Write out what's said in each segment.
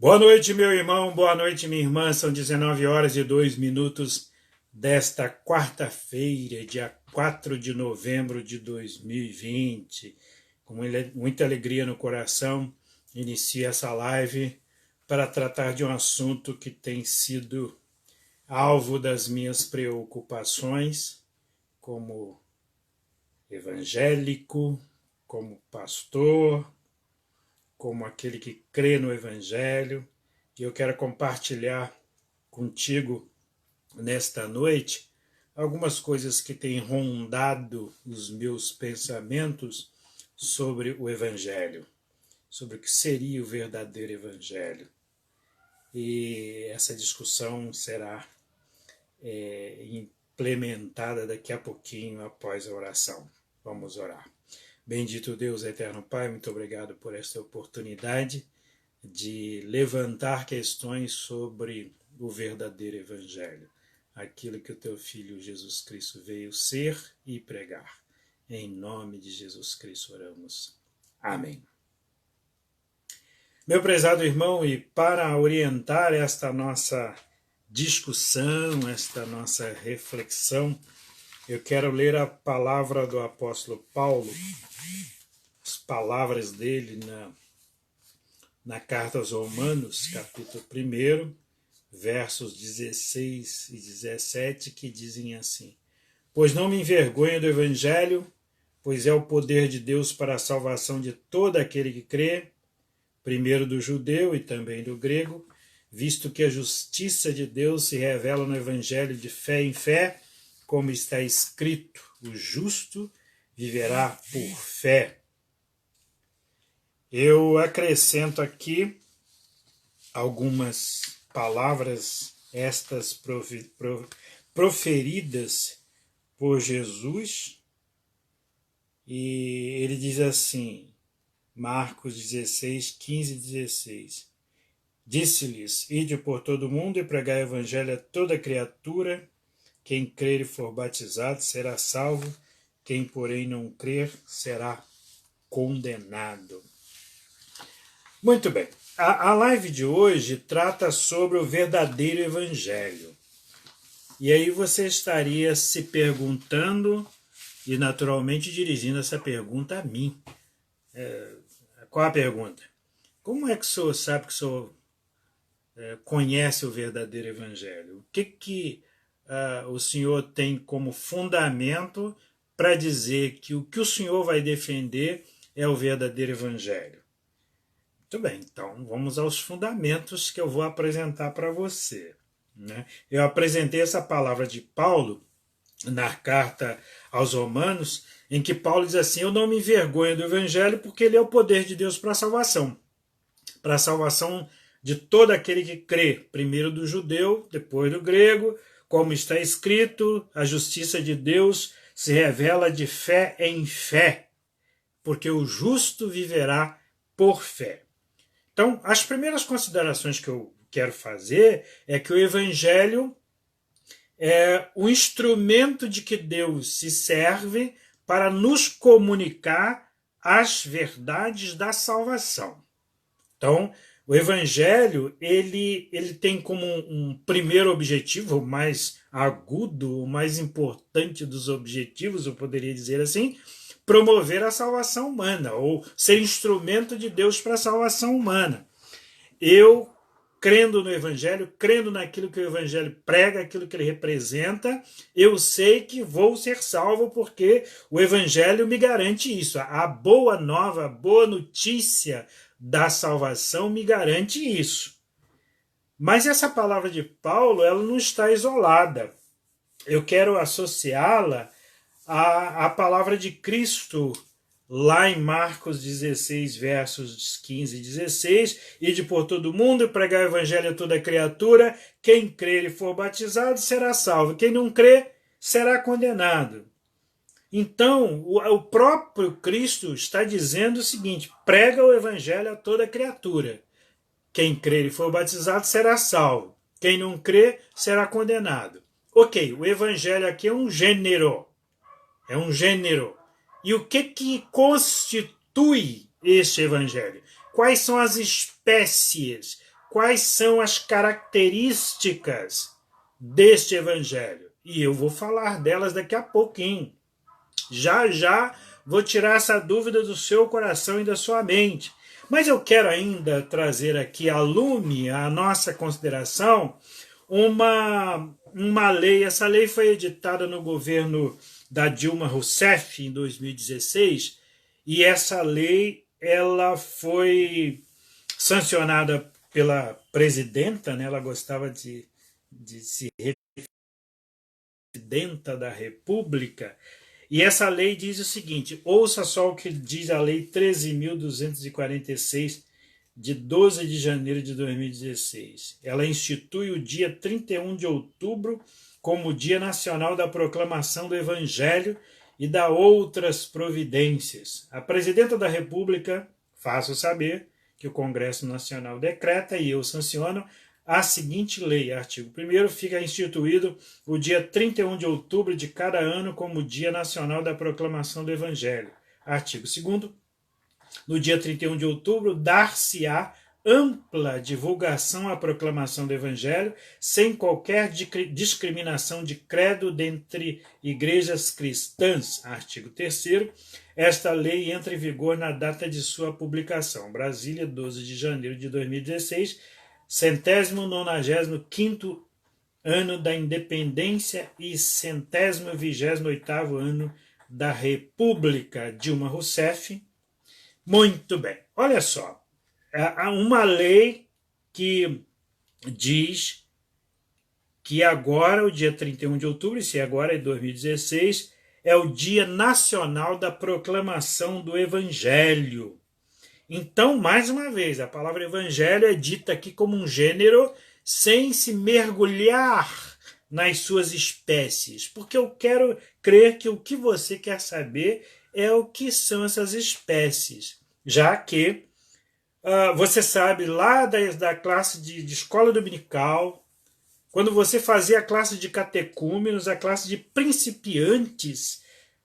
Boa noite, meu irmão, boa noite, minha irmã. São 19 horas e 2 minutos desta quarta-feira, dia 4 de novembro de 2020. Com muita alegria no coração, inicio essa live para tratar de um assunto que tem sido alvo das minhas preocupações como evangélico, como pastor, como aquele que crê no Evangelho, e eu quero compartilhar contigo nesta noite algumas coisas que têm rondado os meus pensamentos sobre o Evangelho, sobre o que seria o verdadeiro Evangelho. E essa discussão será implementada daqui a pouquinho após a oração. Vamos orar. Bendito Deus, eterno Pai, muito obrigado por esta oportunidade de levantar questões sobre o verdadeiro Evangelho, aquilo que o teu Filho Jesus Cristo veio ser e pregar. Em nome de Jesus Cristo oramos. Amém. Meu prezado irmão, e para orientar esta nossa discussão, esta nossa reflexão, eu quero ler a palavra do apóstolo Paulo, as palavras dele na carta aos Romanos, capítulo 1, versos 16 e 17, que dizem assim: Pois não me envergonho do Evangelho, pois é o poder de Deus para a salvação de todo aquele que crê, primeiro do judeu e também do grego, visto que a justiça de Deus se revela no Evangelho de fé em fé, como está escrito, o justo viverá por fé. Eu acrescento aqui algumas palavras, estas proferidas por Jesus, e ele diz assim, Marcos 16, 15 e 16, Disse-lhes, ide por todo o mundo e pregai o evangelho a toda criatura, quem crer e for batizado será salvo, quem porém não crer será condenado. Muito bem, a live de hoje trata sobre o verdadeiro evangelho. E aí você estaria se perguntando, e naturalmente dirigindo essa pergunta a mim. Qual a pergunta? Como é que o senhor sabe que o senhor conhece o verdadeiro evangelho? O que o senhor tem como fundamento para dizer que o que o senhor vai defender é o verdadeiro evangelho? Muito bem, então vamos aos fundamentos que eu vou apresentar para você. Eu apresentei essa palavra de Paulo na carta aos Romanos, em que Paulo diz assim, eu não me envergonho do evangelho porque ele é o poder de Deus para a salvação de todo aquele que crê, primeiro do judeu, depois do grego, como está escrito, a justiça de Deus se revela de fé em fé, porque o justo viverá por fé. Então, as primeiras considerações que eu quero fazer é que o evangelho é o instrumento de que Deus se serve para nos comunicar as verdades da salvação. Então, o evangelho ele tem como um primeiro objetivo, o mais agudo, o mais importante dos objetivos, eu poderia dizer assim, promover a salvação humana, ou ser instrumento de Deus para a salvação humana. Eu, crendo no Evangelho, crendo naquilo que o Evangelho prega, aquilo que ele representa, eu sei que vou ser salvo porque o Evangelho me garante isso. A boa nova, a boa notícia da salvação me garante isso. Mas essa palavra de Paulo, ela não está isolada. Eu quero associá-la à palavra de Cristo, lá em Marcos 16, versos 15 e 16, ide por todo mundo e pregar o evangelho a toda criatura, quem crer e for batizado será salvo, quem não crer será condenado. Então, o próprio Cristo está dizendo o seguinte, prega o evangelho a toda criatura, quem crer e for batizado será salvo, quem não crer será condenado. Ok, o evangelho aqui é um gênero, E o que constitui este evangelho? Quais são as espécies? quais são as características deste evangelho. E eu vou falar delas daqui a pouquinho. Já já vou tirar essa dúvida do seu coração e da sua mente. Mas eu quero ainda trazer aqui a lume, a nossa consideração, uma lei. Essa lei foi editada no governo da Dilma Rousseff em 2016, e essa lei ela foi sancionada pela presidenta, né? Ela gostava de se referir presidenta da República, e essa lei diz o seguinte: ouça só o que diz a lei 13.246, de 12 de janeiro de 2016. Ela institui o dia 31 de outubro como Dia Nacional da Proclamação do Evangelho e da outras providências. A presidenta da República, faço saber que o Congresso Nacional decreta e eu sanciono a seguinte lei. Artigo 1º, fica instituído o dia 31 de outubro de cada ano como Dia Nacional da Proclamação do Evangelho. Artigo 2º, no dia 31 de outubro, dar-se-á ampla divulgação à proclamação do Evangelho, sem qualquer discriminação de credo dentre igrejas cristãs. Artigo 3º, esta lei entra em vigor na data de sua publicação. Brasília, 12 de janeiro de 2016, 195º ano da independência e 128º ano da República. Dilma Rousseff. Muito bem, olha só, há uma lei que diz que agora, o dia 31 de outubro, se agora é 2016, é o Dia Nacional da Proclamação do Evangelho. Então, mais uma vez, a palavra evangelho é dita aqui como um gênero sem se mergulhar nas suas espécies, porque eu quero crer que o que você quer saber é o que são essas espécies, já que você sabe lá da classe de escola dominical, quando você fazia a classe de catecúmenos, a classe de principiantes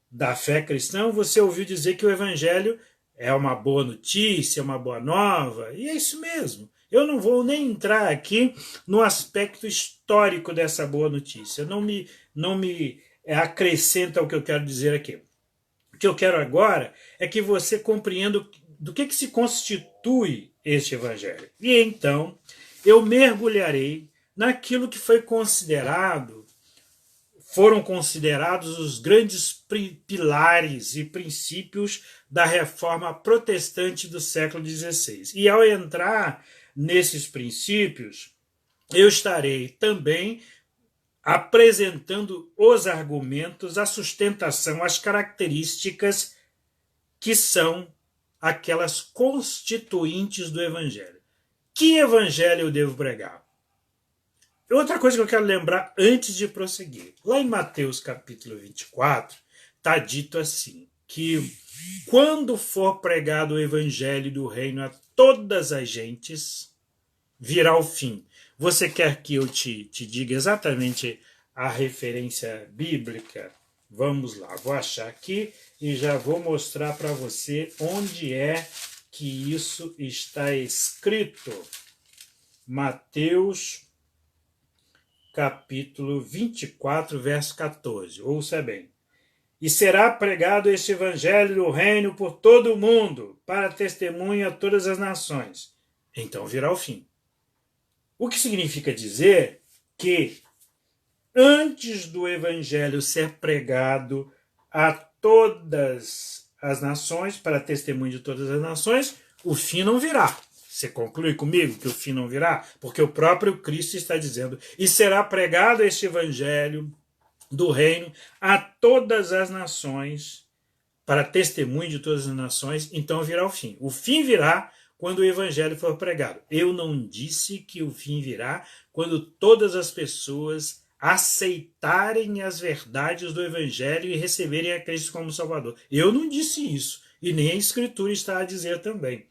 da fé cristã, você ouviu dizer que o evangelho é uma boa notícia, uma boa nova, e é isso mesmo. Eu não vou nem entrar aqui no aspecto histórico dessa boa notícia, não me acrescenta o que eu quero dizer aqui. O que eu quero agora é que você compreenda do que se constitui este evangelho. E então eu mergulharei naquilo que foram considerados os grandes pilares e princípios da reforma protestante do século XVI. E ao entrar nesses princípios, eu estarei também apresentando os argumentos, a sustentação, as características que são aquelas constituintes do evangelho. Que evangelho eu devo pregar? Outra coisa que eu quero lembrar antes de prosseguir. Lá em Mateus capítulo 24, está dito assim, que quando for pregado o evangelho do reino a todas as gentes, virá o fim. Você quer que eu te diga exatamente a referência bíblica? Vamos lá, vou achar aqui e já vou mostrar para você onde é que isso está escrito. Mateus capítulo 24, verso 14. Ouça bem. E será pregado este evangelho do reino por todo o mundo, para testemunho a todas as nações. Então virá o fim. O que significa dizer que antes do evangelho ser pregado a todas as nações, para testemunho de todas as nações, o fim não virá. Você conclui comigo que o fim não virá? Porque o próprio Cristo está dizendo, e será pregado este evangelho do reino a todas as nações, para testemunho de todas as nações, então virá o fim. O fim virá quando o evangelho for pregado. Eu não disse que o fim virá quando todas as pessoas aceitarem as verdades do evangelho e receberem a Cristo como Salvador. Eu não disse isso, e nem a Escritura está a dizer também.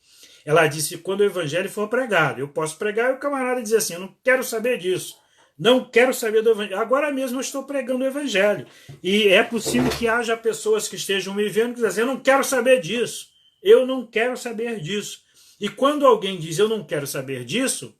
Ela disse que quando o evangelho for pregado, eu posso pregar e o camarada dizer assim, eu não quero saber disso, não quero saber do evangelho. Agora mesmo eu estou pregando o evangelho. E é possível que haja pessoas que estejam me vendo que dizem assim, eu não quero saber disso, eu não quero saber disso. E quando alguém diz eu não quero saber disso,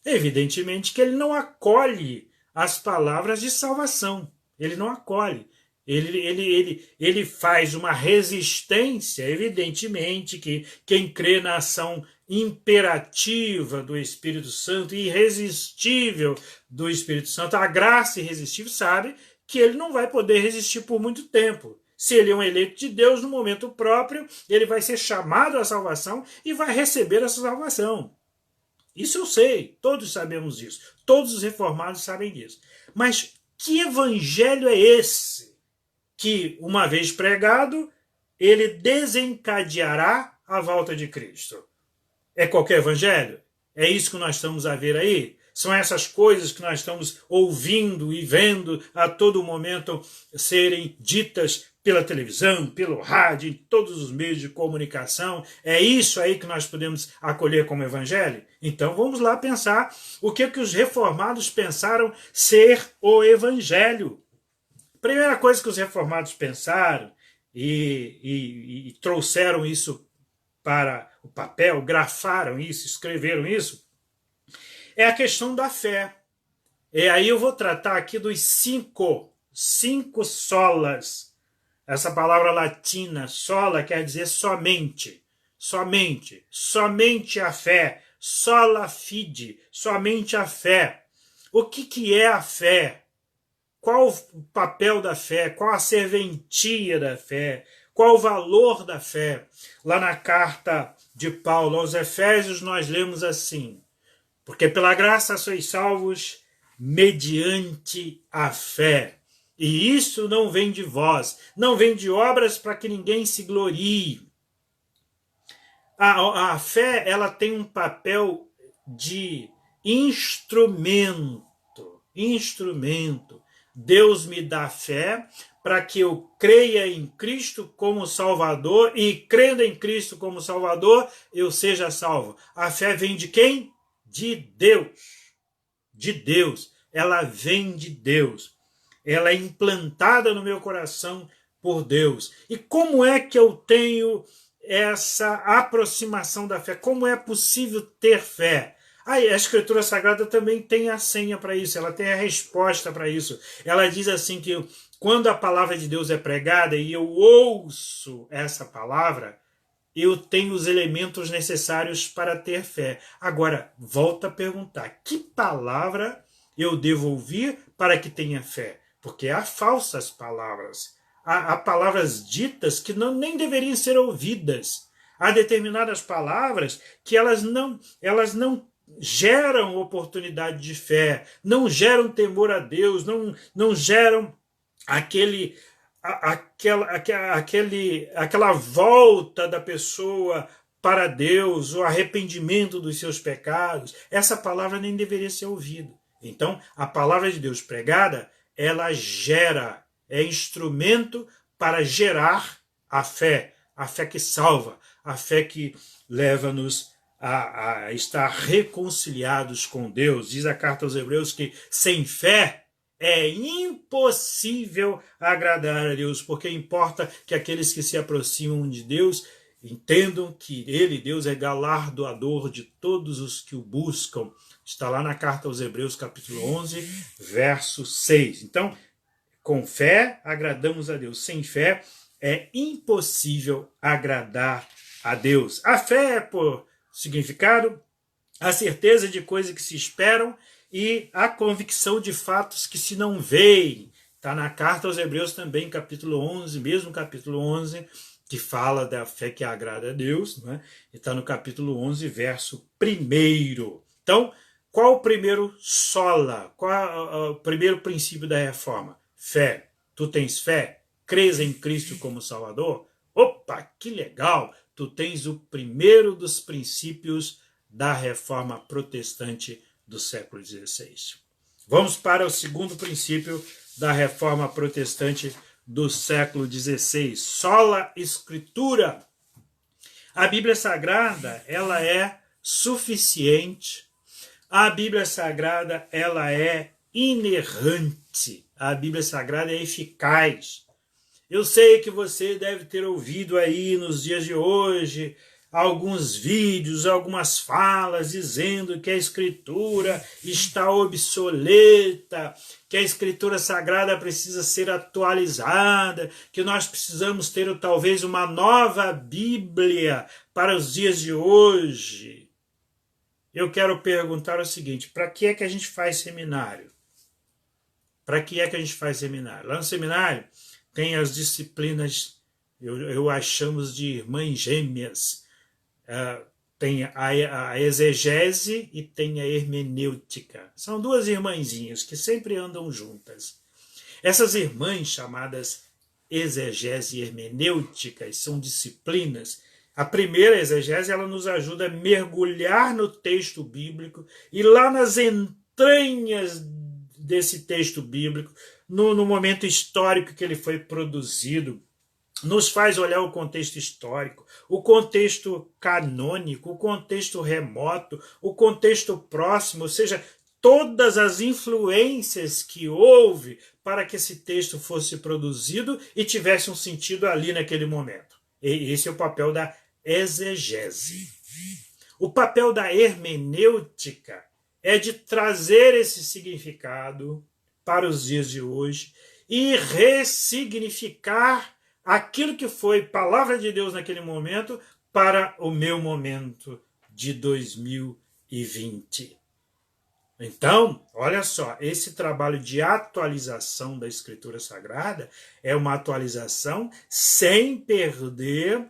Evidentemente que ele não acolhe as palavras de salvação. Ele não acolhe. Ele faz uma resistência, evidentemente que quem crê na ação imperativa do Espírito Santo, irresistível do Espírito Santo, a graça irresistível, sabe que ele não vai poder resistir por muito tempo. Se ele é um eleito de Deus, no momento próprio, ele vai ser chamado à salvação e vai receber essa salvação. Isso eu sei, todos sabemos disso. Todos os reformados sabem disso. Mas que evangelho é esse que, uma vez pregado, ele desencadeará a volta de Cristo? É qualquer evangelho? É isso que nós estamos a ver aí? São essas coisas que nós estamos ouvindo e vendo a todo momento serem ditas pela televisão, pelo rádio, em todos os meios de comunicação? É isso aí que nós podemos acolher como evangelho? Então vamos lá pensar o que os reformados pensaram ser o evangelho. Primeira coisa que os reformados pensaram e trouxeram isso para o papel, grafaram isso, escreveram isso, é a questão da fé. E aí eu vou tratar aqui dos cinco solas. Essa palavra latina, sola, quer dizer somente, somente a fé, sola fide, somente a fé. O que é a fé? Qual o papel da fé? Qual a serventia da fé? Qual o valor da fé? Lá na carta de Paulo aos Efésios nós lemos assim: porque pela graça sois salvos mediante a fé. E isso não vem de vós, não vem de obras para que ninguém se glorie. A fé, ela tem um papel de instrumento. Deus me dá fé para que eu creia em Cristo como Salvador e, crendo em Cristo como Salvador, eu seja salvo. A fé vem de quem? De Deus. De Deus. Ela vem de Deus. Ela é implantada no meu coração por Deus. E como é que eu tenho essa aproximação da fé? Como é possível ter fé? A Escritura Sagrada também tem a senha para isso, ela tem a resposta para isso. Ela diz assim que quando a palavra de Deus é pregada e eu ouço essa palavra, eu tenho os elementos necessários para ter fé. Agora, volta a perguntar, que palavra eu devo ouvir para que tenha fé? Porque há falsas palavras, há palavras ditas que nem deveriam ser ouvidas. Há determinadas palavras que elas não geram oportunidade de fé, não geram temor a Deus, não geram aquela volta da pessoa para Deus, o arrependimento dos seus pecados. Essa palavra nem deveria ser ouvida. Então, a palavra de Deus pregada, ela é instrumento para gerar a fé que salva, a fé que leva-nos a estar reconciliados com Deus. Diz a carta aos Hebreus que sem fé é impossível agradar a Deus, porque importa que aqueles que se aproximam de Deus entendam que Ele, Deus, é galardoador de todos os que o buscam. Está lá na carta aos Hebreus, capítulo 11, verso 6. Então, com fé agradamos a Deus. Sem fé é impossível agradar a Deus. A fé é, por significado, a certeza de coisas que se esperam e a convicção de fatos que se não veem. Está na carta aos Hebreus também, capítulo 11, mesmo capítulo 11, que fala da fé que agrada a Deus, né? E está no capítulo 11, verso 1. Então, qual o primeiro sola? Qual é o primeiro princípio da reforma? Fé. Tu tens fé? Crês em Cristo como Salvador? Opa, que legal! Tu tens o primeiro dos princípios da reforma protestante do século XVI. Vamos para o segundo princípio da reforma protestante do século XVI. Sola Escritura. A Bíblia Sagrada, ela é suficiente. A Bíblia Sagrada, ela é inerrante. A Bíblia Sagrada é eficaz. Eu sei que você deve ter ouvido aí nos dias de hoje alguns vídeos, algumas falas dizendo que a Escritura está obsoleta, que a Escritura Sagrada precisa ser atualizada, que nós precisamos ter talvez uma nova Bíblia para os dias de hoje. Eu quero perguntar o seguinte: para que é que a gente faz seminário? Para que é que a gente faz seminário? Lá no seminário tem as disciplinas, eu as chamo de irmãs gêmeas. Tem a exegese e tem a hermenêutica. São duas irmãzinhas que sempre andam juntas. Essas irmãs chamadas exegese e hermenêuticas são disciplinas. A primeira, a exegese, ela nos ajuda a mergulhar no texto bíblico e lá nas entranhas desse texto bíblico, no momento histórico que ele foi produzido, nos faz olhar o contexto histórico, o contexto canônico, o contexto remoto, o contexto próximo, ou seja, todas as influências que houve para que esse texto fosse produzido e tivesse um sentido ali naquele momento. E esse é o papel da exegese. O papel da hermenêutica é de trazer esse significado para os dias de hoje e ressignificar aquilo que foi palavra de Deus naquele momento para o meu momento de 2020. Então, olha só, esse trabalho de atualização da Escritura Sagrada é uma atualização sem perder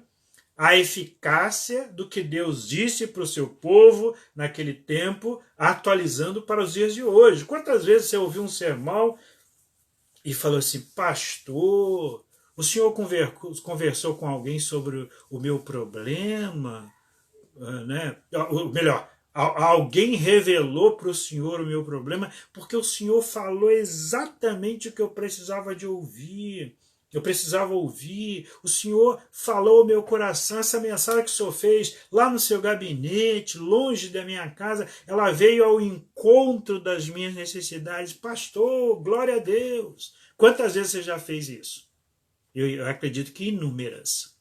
a eficácia do que Deus disse para o seu povo naquele tempo, atualizando para os dias de hoje. Quantas vezes você ouviu um sermão e falou assim: pastor, o senhor conversou com alguém sobre o meu problema? Né? Melhor, alguém revelou para o senhor o meu problema porque o senhor falou exatamente o que eu precisava de ouvir. Eu precisava ouvir, o Senhor falou ao meu coração, essa mensagem que o Senhor fez lá no seu gabinete, longe da minha casa, ela veio ao encontro das minhas necessidades. Pastor, glória a Deus! Quantas vezes você já fez isso? Eu acredito que inúmeras.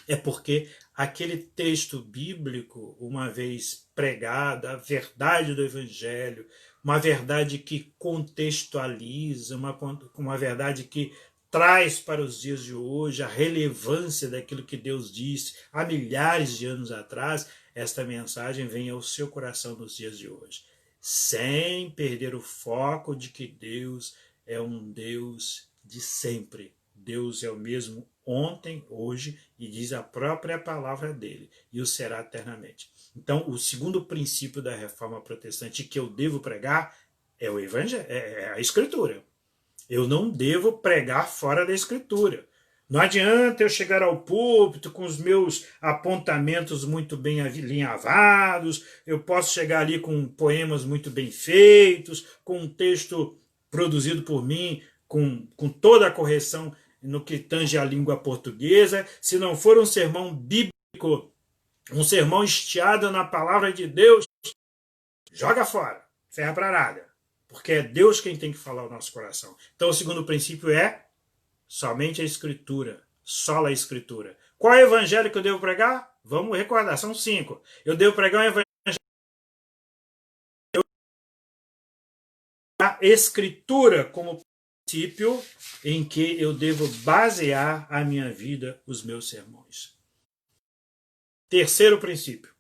É porque aquele texto bíblico, uma vez pregado, a verdade do Evangelho, uma verdade que contextualiza, uma verdade que traz para os dias de hoje a relevância daquilo que Deus disse há milhares de anos atrás, esta mensagem vem ao seu coração nos dias de hoje, sem perder o foco de que Deus é um Deus de sempre. Deus é o mesmo ontem, hoje, e diz a própria palavra dele, e o será eternamente. Então, o segundo princípio da reforma protestante que eu devo pregar é o Evangelho, é a Escritura. Eu não devo pregar fora da Escritura. Não adianta eu chegar ao púlpito com os meus apontamentos muito bem alinhavados, eu posso chegar ali com poemas muito bem feitos, com um texto produzido por mim, com toda a correção no que tange a língua portuguesa. Se não for um sermão bíblico, um sermão estiado na palavra de Deus, joga fora, ferra para nada. Porque é Deus quem tem que falar ao nosso coração. Então o segundo princípio é somente a Escritura, só a Escritura. Qual é o evangelho que eu devo pregar? Vamos recordar, são 5. Eu devo pregar um evangelho da Escritura como princípio em que eu devo basear a minha vida, os meus sermões. Terceiro princípio.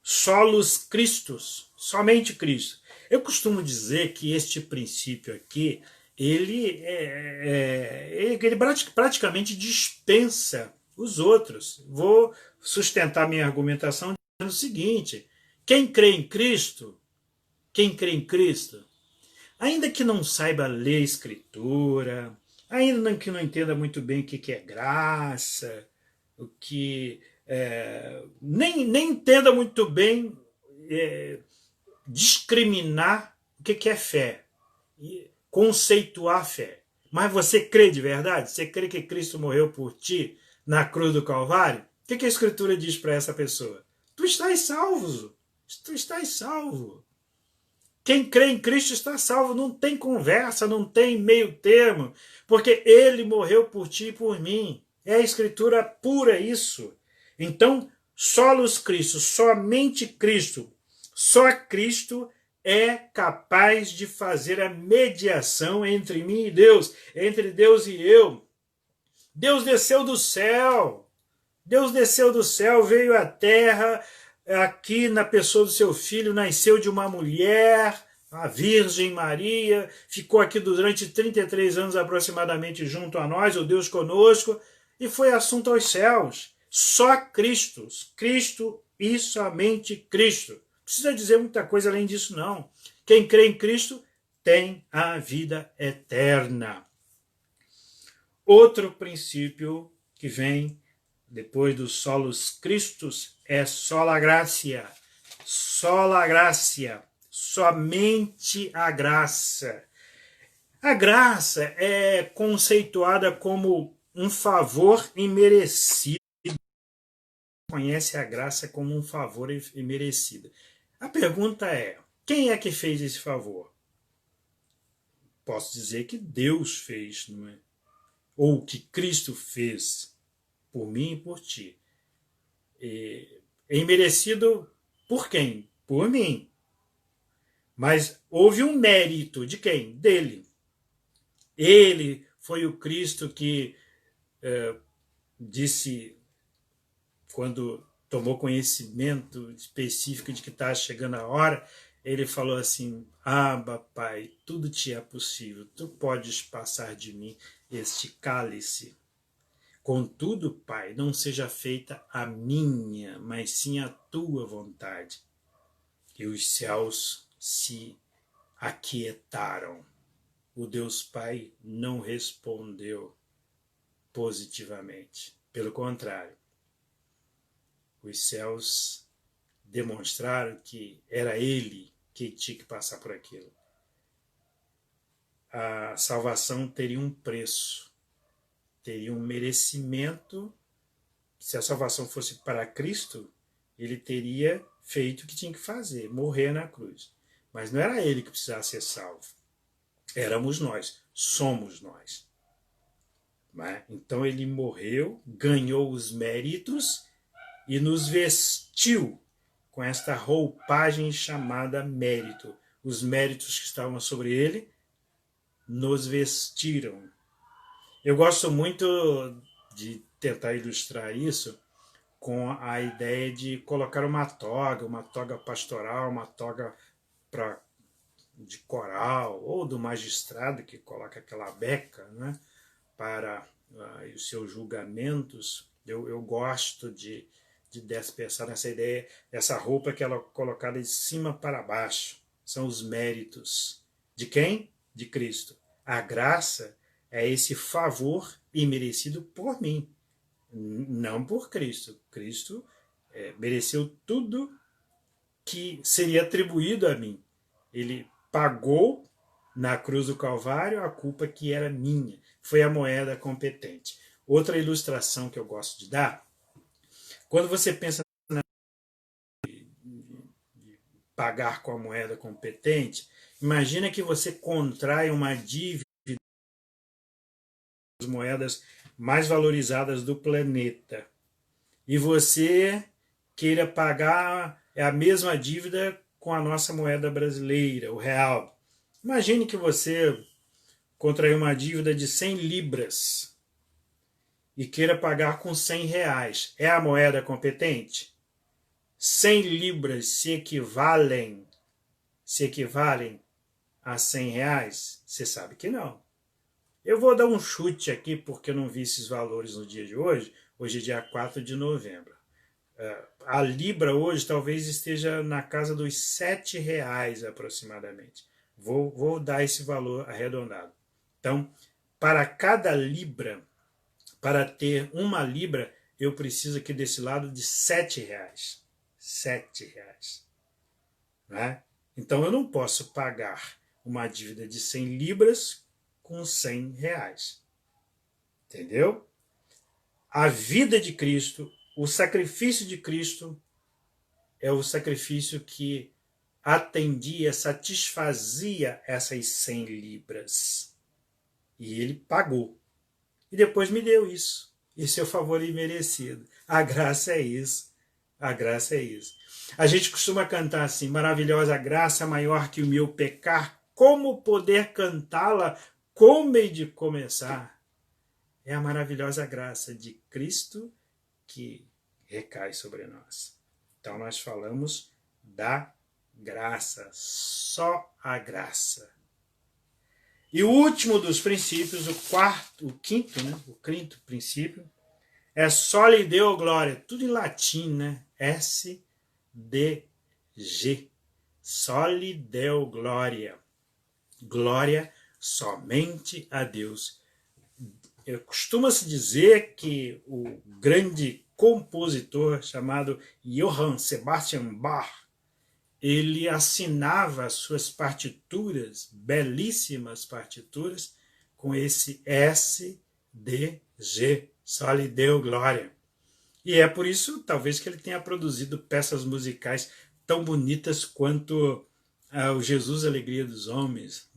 Solos Christus, somente Cristo. Eu costumo dizer que este princípio aqui, ele praticamente dispensa os outros. Vou sustentar minha argumentação dizendo o seguinte: quem crê em Cristo, ainda que não saiba ler a Escritura, ainda que não entenda muito bem o que é graça, o que nem entenda muito bem discriminar o que é fé, conceituar fé. Mas você crê de verdade? Você crê que Cristo morreu por ti na cruz do Calvário? O que a Escritura diz para essa pessoa? Tu estás salvo. Tu estás salvo. Quem crê em Cristo está salvo. Não tem conversa, não tem meio termo, porque Ele morreu por ti e por mim. É a Escritura pura isso. Então, solos Cristo, somente Cristo, só Cristo é capaz de fazer a mediação entre mim e Deus, entre Deus e eu. Deus desceu do céu. Deus desceu do céu, veio à terra, aqui na pessoa do seu filho, nasceu de uma mulher, a Virgem Maria, ficou aqui durante 33 anos aproximadamente junto a nós, o Deus conosco, e foi assunto aos céus. Só Cristo, Cristo e somente Cristo. Não precisa dizer muita coisa além disso, não. Quem crê em Cristo tem a vida eterna. Outro princípio que vem depois dos solos Christus é sola gratia. Sola gratia. Somente a graça. A graça é conceituada como um favor imerecido. Conhece a graça como um favor imerecido. A pergunta é: quem é que fez esse favor? Posso dizer que Deus fez, não é? Ou que Cristo fez por mim e por ti. É imerecido por quem? Por mim. Mas houve um mérito de quem? Dele. Ele foi o Cristo que disse, quando tomou conhecimento específico de que está chegando a hora, ele falou assim: Abba, Pai, tudo te é possível, tu podes passar de mim este cálice. Contudo, Pai, não seja feita a minha, mas sim a tua vontade. E os céus se aquietaram. O Deus Pai não respondeu positivamente. Pelo contrário, os céus demonstraram que era ele que tinha que passar por aquilo. A salvação teria um preço, teria um merecimento. Se a salvação fosse para Cristo, ele teria feito o que tinha que fazer, morrer na cruz. Mas não era ele que precisava ser salvo. Éramos nós, somos nós. Então ele morreu, ganhou os méritos e nos vestiu com esta roupagem chamada mérito. Os méritos que estavam sobre ele nos vestiram. Eu gosto muito de tentar ilustrar isso com a ideia de colocar uma toga pastoral, uma toga de coral, ou do magistrado que coloca aquela beca, né, para os seus julgamentos. Eu gosto de pensar nessa ideia, essa roupa que ela é colocada de cima para baixo. São os méritos. De quem? De Cristo. A graça é esse favor imerecido por mim, não por Cristo. Cristo mereceu tudo que seria atribuído a mim. Ele pagou na cruz do Calvário a culpa que era minha. Foi a moeda competente. Outra ilustração que eu gosto de dar, quando você pensa em pagar com a moeda competente, imagina que você contrai uma dívida das moedas mais valorizadas do planeta e você queira pagar a mesma dívida com a nossa moeda brasileira, o real. Imagine que você contraiu uma dívida de 100 libras e queira pagar com 100 reais. É a moeda competente? 100 libras se equivalem a 100 reais? Você sabe que não. Eu vou dar um chute aqui porque eu não vi esses valores no dia de hoje. Hoje é dia 4 de novembro. A libra hoje talvez esteja na casa dos 7 reais aproximadamente. Vou dar esse valor arredondado. Então, para cada libra, para ter uma libra, eu preciso aqui desse lado de 7 reais. 7 reais. Né? Então, eu não posso pagar uma dívida de 100 libras com 100 reais. Entendeu? A vida de Cristo, o sacrifício de Cristo é o sacrifício que atendia, satisfazia essas 100 libras. E ele pagou. E depois me deu isso. Esse é o favor imerecido. A graça é isso. A graça é isso. A gente costuma cantar assim: maravilhosa graça, maior que o meu pecar. Como poder cantá-la? Como hei de começar? É a maravilhosa graça de Cristo que recai sobre nós. Então nós falamos da graça, só a graça. E o último dos princípios, o quinto princípio, é soli Deo glória, tudo em latim, né? S-D-G. Soli Deo glória. Glória somente a Deus. Costuma-se dizer que o grande compositor chamado Johann Sebastian Bach, ele assinava suas partituras, belíssimas partituras, com esse S-D-G, Soli Deo Glória. E é por isso, talvez, que ele tenha produzido peças musicais tão bonitas quanto o Jesus, Alegria dos Homens.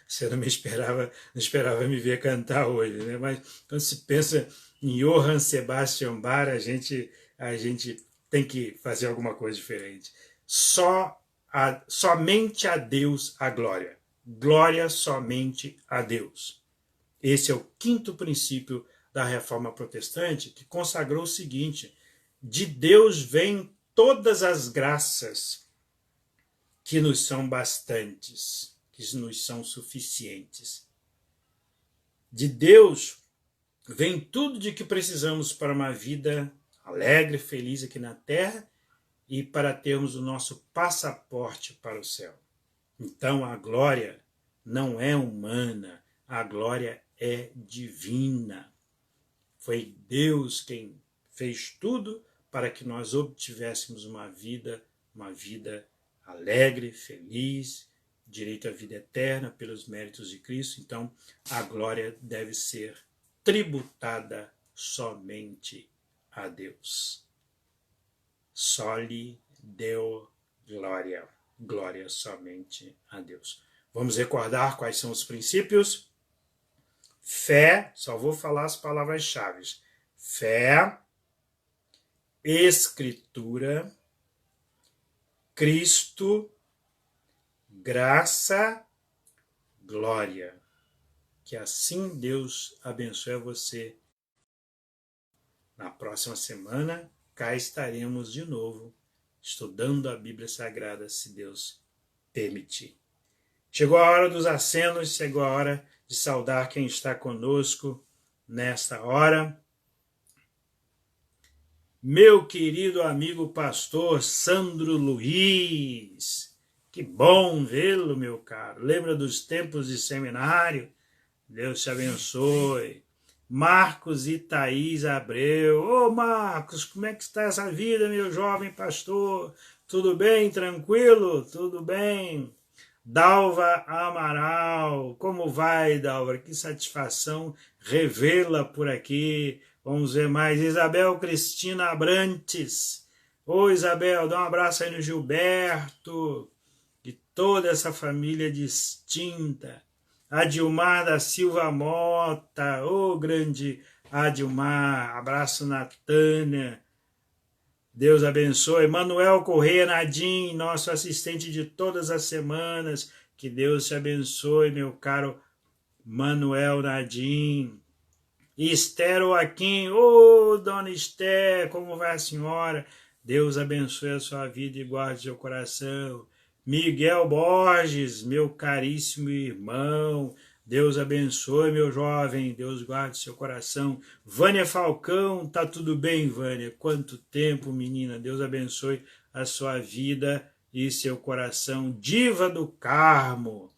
Você não esperava me ver cantar hoje, né? Mas quando se pensa em Johann Sebastian Bach, a gente tem que fazer alguma coisa diferente. Somente a Deus a glória. Glória somente a Deus. Esse é o quinto princípio da Reforma Protestante, que consagrou o seguinte: de Deus vêm todas as graças que nos são bastantes, que nos são suficientes. De Deus vem tudo de que precisamos para uma vida alegre, feliz aqui na terra e para termos o nosso passaporte para o céu. Então a glória não é humana, a glória é divina. Foi Deus quem fez tudo para que nós obtivéssemos uma vida alegre, feliz, direito à vida eterna pelos méritos de Cristo. Então a glória deve ser tributada somente a Deus. Soli Deo glória. Glória somente a Deus. Vamos recordar quais são os princípios? Fé, só vou falar as palavras-chave. Fé, Escritura, Cristo, graça, glória. Que assim Deus abençoe você. Na próxima semana, cá estaremos de novo, estudando a Bíblia Sagrada, se Deus permitir. Chegou a hora dos acenos, chegou a hora de saudar quem está conosco nesta hora. Meu querido amigo pastor Sandro Luiz, que bom vê-lo, meu caro. Lembra dos tempos de seminário? Deus te abençoe. Marcos e Thaís Abreu. Ô Marcos, como é que está essa vida, meu jovem pastor? Tudo bem, tranquilo? Tudo bem? Dalva Amaral, como vai, Dalva? Que satisfação revê-la por aqui. Vamos ver mais. Isabel Cristina Abrantes. Ô Isabel, dá um abraço aí no Gilberto e toda essa família distinta. Adilmar da Silva Mota, ô grande Adilmar, abraço na Tânia, Deus abençoe. Manuel Correia Nadim, nosso assistente de todas as semanas, que Deus te abençoe, meu caro Manuel Nadim. Esther Joaquim, ô dona Esther, como vai a senhora? Deus abençoe a sua vida e guarde seu coração. Miguel Borges, meu caríssimo irmão, Deus abençoe, meu jovem, Deus guarde seu coração. Vânia Falcão, tá tudo bem, Vânia? Quanto tempo, menina, Deus abençoe a sua vida e seu coração. Diva do Carmo,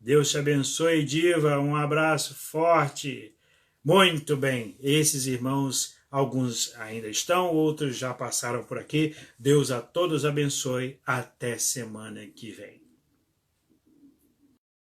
Deus te abençoe, Diva, um abraço forte. Muito bem, esses irmãos, alguns ainda estão, outros já passaram por aqui. Deus a todos abençoe. Até semana que vem.